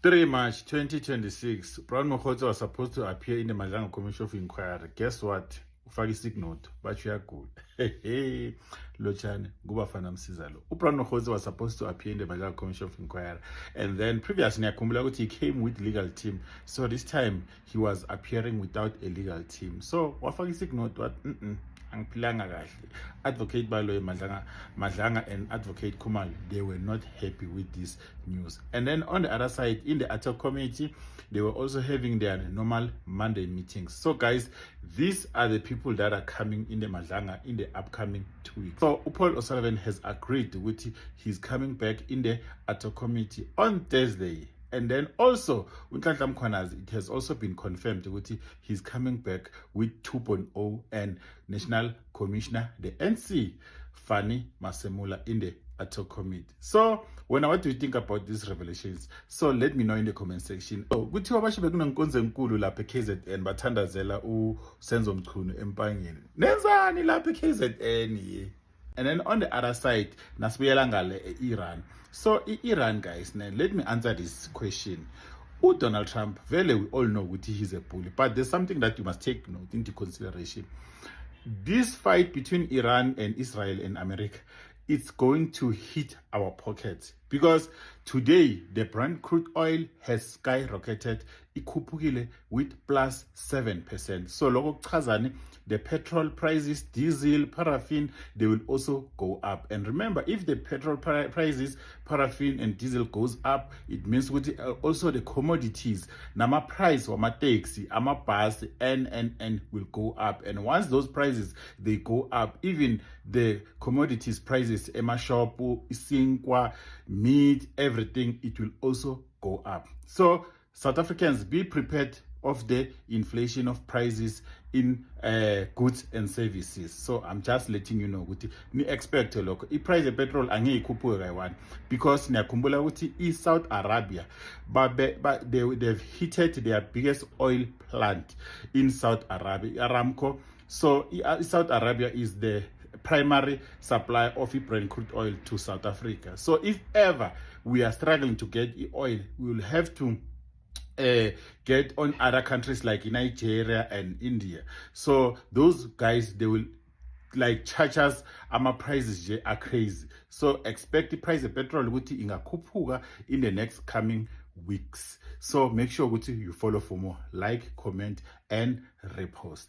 3 March 2026, Brown Mokgotsi was supposed to appear in the Madlanga Commission of Inquiry. Guess what? Ufake isignot, but you are good. Hey, Lochane, Gubafana Msizalo. Brown Mokgotsi was supposed to appear in the Madlanga Commission of Inquiry. And then previously, he came with legal team. So this time, he was appearing without a legal team. So, wafake isignot, what? Advocate Baloyi Madlanga and Advocate Khumalo, they were not happy with this news. And then on the other side, in the ATOC committee, they were also having their normal Monday meetings. So guys, these are the people that are coming in the Madlanga in the upcoming 2 weeks. So Paul O'Sullivan has agreed with he's coming back in the ATOC committee on Thursday. And then also, it has also been confirmed that he's coming back with 2.0 and National Commissioner, the NC, Fanny Masemula, in the ATOC committee. So, what do you think about these revelations? So, let me know in the comment section. Oh, kuthi wabashe bekunenkonzo enkulu lapha eKZN bathandazela uSenzo Mchunu empangeni. Nenzani lapha eKZN? And then on the other side, Iran. So Iran, guys, now let me answer this question. Donald Trump, we all know what he's a bully, but there's something that you must take note into consideration. This fight between Iran and Israel and America, it's going to hit our pockets because today the Brent crude oil has skyrocketed with plus 7%. So logo chazani, the petrol prices, diesel, paraffin, they will also go up. And remember, if the petrol prices, paraffin and diesel goes up, it means with also the commodities, nama price or ma taxi, ama bus, and will go up. And once those prices they go up, even the commodities prices, ema shop, isinkwa, meat, everything, it will also go up. So South Africans, be prepared of the inflation of prices in goods and services. So I'm just letting you know ni expect local price of petrol angeke because niyakumbula ukuthi South Arabia but they've heated their biggest oil plant in South Arabia, Aramco. So South Arabia is the primary supplier of Brent crude oil to South Africa. So if ever we are struggling to get oil, we will have to get on other countries like Nigeria and India. So those guys, they will like charge us, our prices are crazy. So expect the price of petrol in the next coming weeks. So make sure you follow for more, like, comment, and repost.